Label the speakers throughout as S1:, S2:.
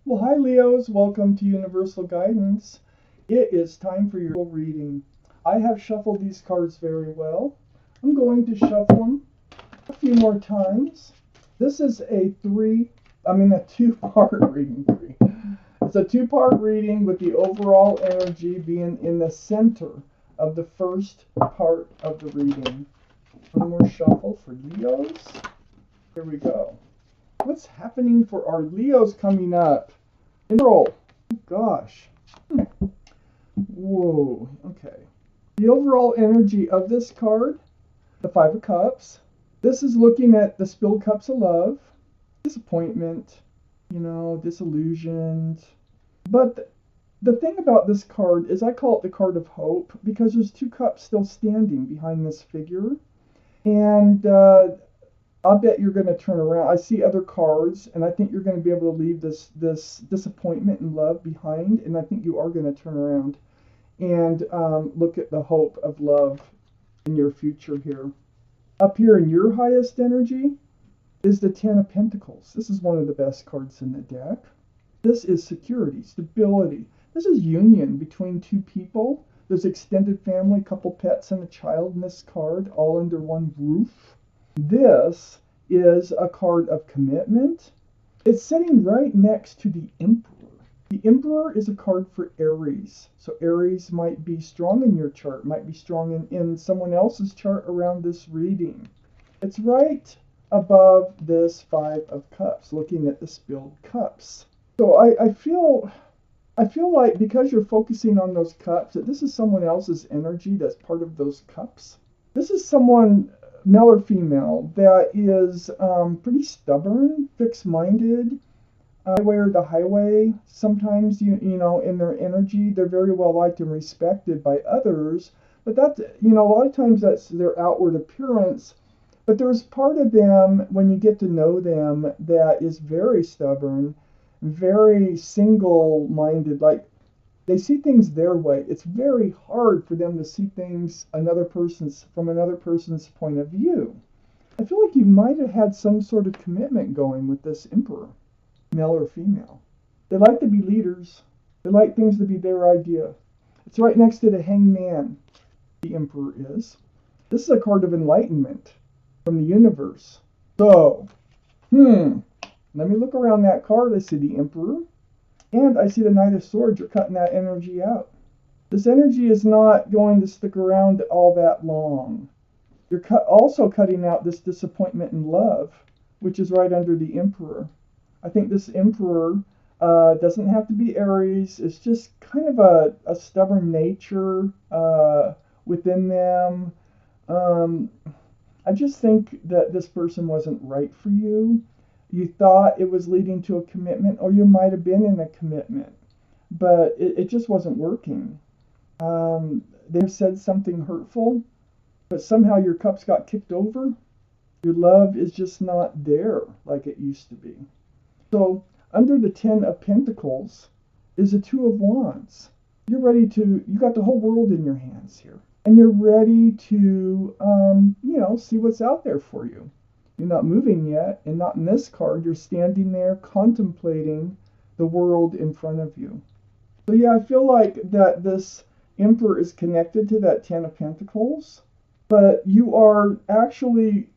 S1: Well, hi Leos, welcome to Universal Guidance. It is time for your reading. I have shuffled these cards very well. I'm going to shuffle them a few more times. This is a two-part reading. It's a two-part reading with the overall energy being in the center of the first part of the reading. One more shuffle for Leos. Here we go. What's happening for our Leos coming up? Control. Gosh. Whoa. Okay. The overall energy of this card, the Five of Cups. This is looking at the spilled cups of love, disappointment, disillusioned. But the thing about this card is I call it the card of hope because there's two cups still standing behind this figure. And I'll bet you're going to turn around. I see other cards, and I think you're going to be able to leave this disappointment and love behind, and I think you are going to turn around and look at the hope of love in your future here. Up here in your highest energy is the Ten of Pentacles. This is one of the best cards in the deck. This is security, stability. This is union between two people. There's extended family, couple pets, and a child in this card, all under one roof. This is a card of commitment. It's sitting right next to the Emperor. The Emperor is a card for Aries. So Aries might be strong in your chart, might be strong in someone else's chart around this reading. It's right above this Five of Cups, looking at the spilled cups. So I feel like because you're focusing on those cups, that this is someone else's energy that's part of those cups. This is someone, male or female, that is pretty stubborn, fixed-minded, highway or the highway. Sometimes, in their energy, they're very well liked and respected by others. But that's, a lot of times that's their outward appearance. But there's part of them, when you get to know them, that is very stubborn, very single-minded, like they see things their way. It's very hard for them to see things from another person's point of view. I feel like you might have had some sort of commitment going with this Emperor, male or female. They like to be leaders. They like things to be their idea. It's right next to the Hangman, the Emperor is. This is a card of enlightenment from the universe. So, let me look around that card. I see the Emperor. And I see the Knight of Swords. You're cutting that energy out. This energy is not going to stick around all that long. You're also cutting out this disappointment in love, which is right under the Emperor. I think this Emperor doesn't have to be Aries. It's just kind of a stubborn nature within them. I just think that this person wasn't right for you. You thought it was leading to a commitment, or you might have been in a commitment, but it just wasn't working. They've said something hurtful, but somehow your cups got kicked over. Your love is just not there like it used to be. So under the Ten of Pentacles is the Two of Wands. You got the whole world in your hands here, and you're ready to, see what's out there for you. You're not moving yet, and not in this card. You're standing there contemplating the world in front of you. So yeah, I feel like that this Emperor is connected to that Ten of Pentacles, but you are actually,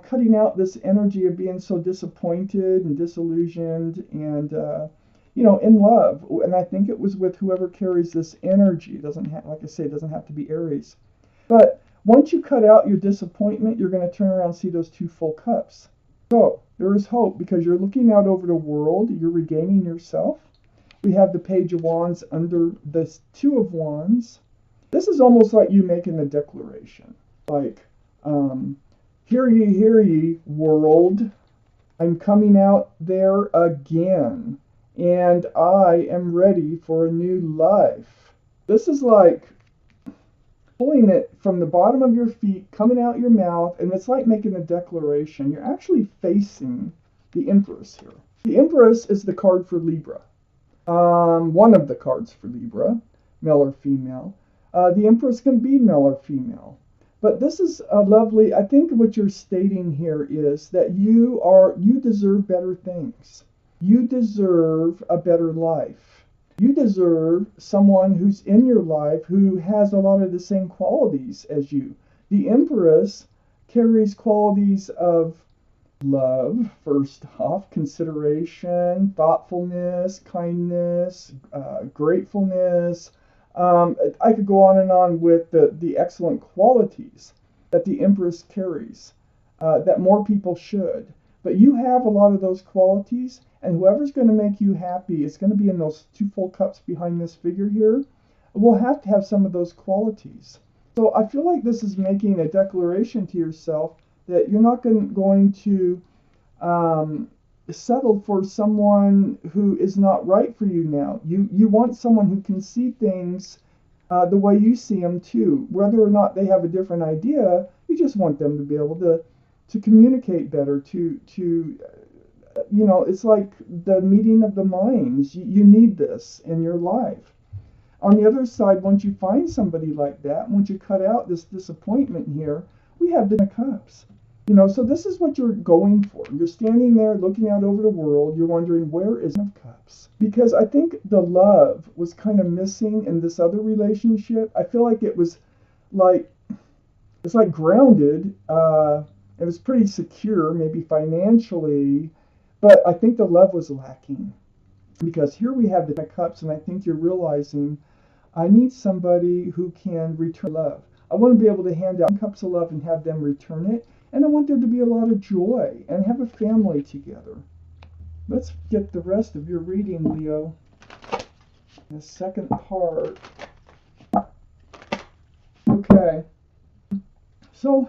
S1: cutting out this energy of being so disappointed and disillusioned and, in love. And I think it was with whoever carries this energy. It doesn't have to be Aries. But once you cut out your disappointment, you're going to turn around and see those two full cups. So there is hope because you're looking out over the world. You're regaining yourself. We have the Page of Wands under the Two of Wands. This is almost like you making a declaration. Like, hear ye, world. I'm coming out there again. And I am ready for a new life. This is like pulling it from the bottom of your feet, coming out your mouth, and it's like making a declaration. You're actually facing the Empress here. The Empress is the card for Libra. One of the cards for Libra, male or female. The Empress can be male or female. But this is a lovely, I think what you're stating here is that you deserve better things. You deserve a better life. You deserve someone who's in your life who has a lot of the same qualities as you. The Empress carries qualities of love, first off, consideration, thoughtfulness, kindness, gratefulness. I could go on and on with the excellent qualities that the Empress carries, that more people should. But you have a lot of those qualities, and whoever's going to make you happy is going to be in those two full cups behind this figure here. Will have to have some of those qualities. So I feel like this is making a declaration to yourself that you're not going to um, settle for someone who is not right for you now. You want someone who can see things the way you see them too. Whether or not they have a different idea, you just want them to be able to communicate better. It's like the meeting of the minds. You need this in your life. On the other side, once you find somebody like that, once you cut out this disappointment here, we have the cups. So this is what you're going for. You're standing there looking out over the world. You're wondering, where is the cups? Because I think the love was kind of missing in this other relationship. I feel like it's like grounded. It was pretty secure, maybe financially, but I think the love was lacking. Because here we have the cups, and I think you're realizing I need somebody who can return love. I want to be able to hand out cups of love and have them return it. And I want there to be a lot of joy and have a family together. Let's get the rest of your reading, Leo. The second part. Okay. So,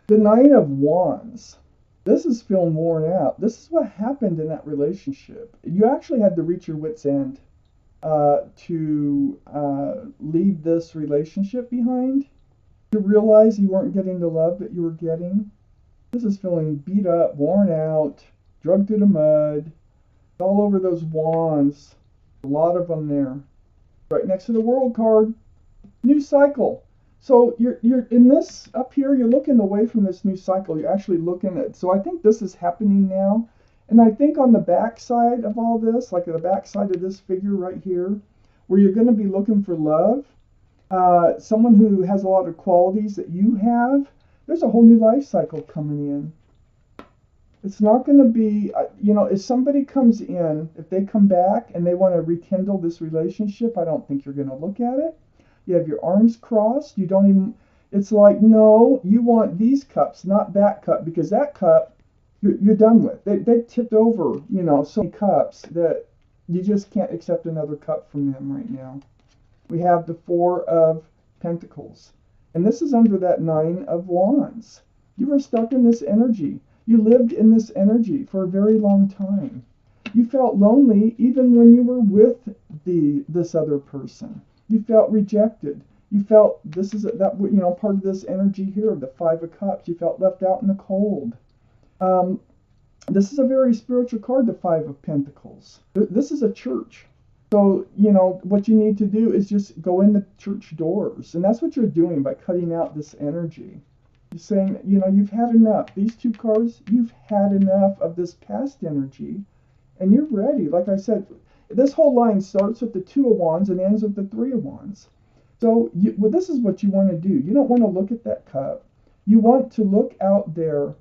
S1: the Nine of Wands. This is feeling worn out. This is what happened in that relationship. You actually had to reach your wit's end to leave this relationship behind. You realize you weren't getting the love that you were getting. This is feeling beat up, worn out, drugged through the mud, all over those wands. A lot of them there. Right next to the World card. New cycle. So you're in this up here, you're looking away from this new cycle. You're actually looking at, so I think this is happening now. And I think on the back side of all this, like the back side of this figure right here, where you're going to be looking for love, someone who has a lot of qualities that you have, there's a whole new life cycle coming in. It's not going to be, if somebody comes in, if they come back and they want to rekindle this relationship, I don't think you're going to look at it. You have your arms crossed. You don't even, it's like, no, you want these cups, not that cup, because that cup you're done with. They tipped over, so many cups that you just can't accept another cup from them right now. We have the Four of Pentacles. And this is under that Nine of Wands. You were stuck in this energy. You lived in this energy for a very long time. You felt lonely even when you were with this other person. You felt rejected. You felt part of this energy here of the Five of Cups. You felt left out in the cold. This is a very spiritual card, the Five of Pentacles. This is a church. So, what you need to do is just go in the church doors. And that's what you're doing by cutting out this energy. You're saying, you've had enough. These two cards, you've had enough of this past energy. And you're ready. Like I said, this whole line starts with the Two of Wands and ends with the Three of Wands. So this is what you want to do. You don't want to look at that cup. You want to look out there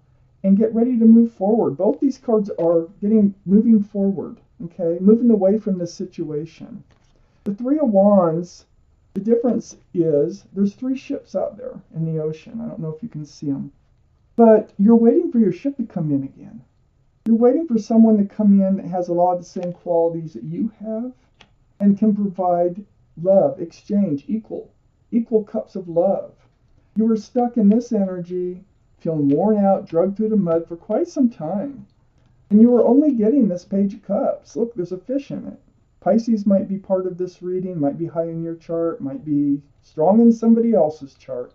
S1: and get ready to move forward. Both these cards are moving forward, okay? Moving away from this situation. The Three of Wands, the difference is there's three ships out there in the ocean. I don't know if you can see them. But you're waiting for your ship to come in again. You're waiting for someone to come in that has a lot of the same qualities that you have and can provide love, exchange, equal cups of love. You were stuck in this energy, feeling worn out, drugged through the mud for quite some time. And you were only getting this Page of Cups. Look, there's a fish in it. Pisces might be part of this reading, might be high in your chart, might be strong in somebody else's chart.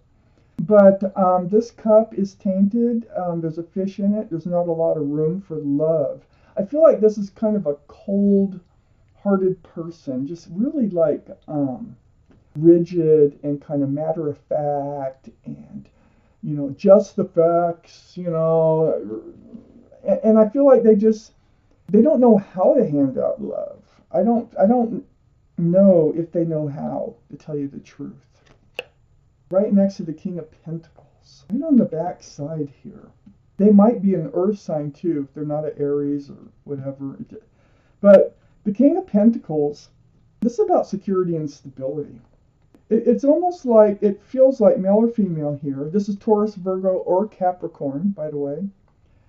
S1: But this cup is tainted. There's a fish in it. There's not a lot of room for love. I feel like this is kind of a cold-hearted person, just really like rigid and kind of matter-of-fact and, just the facts, and I feel like they just, They don't know how to hand out love. I don't know if they know how, to tell you the truth. Right next to the King of Pentacles. Right on the back side here. They might be an earth sign too, if they're not an Aries or whatever. But the King of Pentacles, this is about security and stability. It's almost like, it feels like male or female here. This is Taurus, Virgo, or Capricorn, by the way.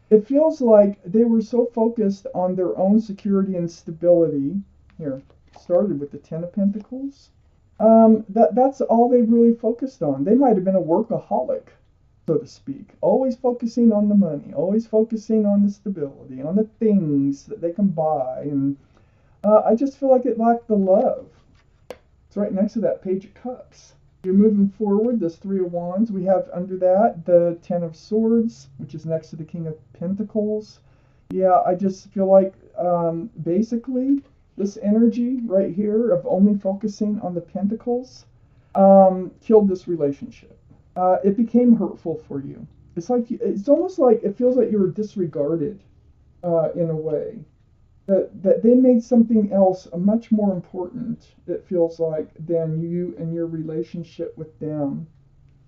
S1: It feels like they were so focused on their own security and stability. Here, started with the Ten of Pentacles. That's all they really focused on. They might have been a workaholic, so to speak. Always focusing on the money, always focusing on the stability, on the things that they can buy. And I just feel like it lacked the love. It's right next to that Page of Cups. You're moving forward, this Three of Wands. We have under that the Ten of Swords, which is next to the King of Pentacles. Yeah, I just feel like basically this energy right here of only focusing on the Pentacles killed this relationship. It became hurtful for you. It's almost like it feels like you were disregarded in a way. That they made something else much more important, it feels like, than you and your relationship with them.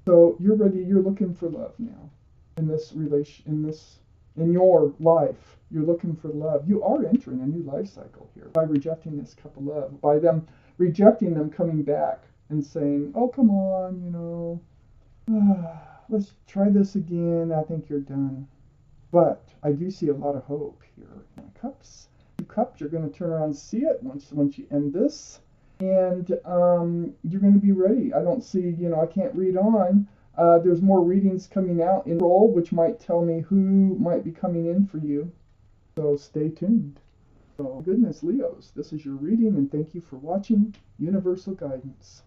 S1: So you're looking for love now in this in your life. You're looking for love. You are entering a new life cycle here by rejecting this cup of love, by them rejecting them, coming back and saying, oh, come on, let's try this again. I think you're done. But I do see a lot of hope here. Cups. You're going to turn around and see it once you end this, and you're going to be ready. I don't see, I can't read on. There's more readings coming out in roll, which might tell me who might be coming in for you. So stay tuned. So goodness, Leos, this is your reading, and thank you for watching Universal Guidance.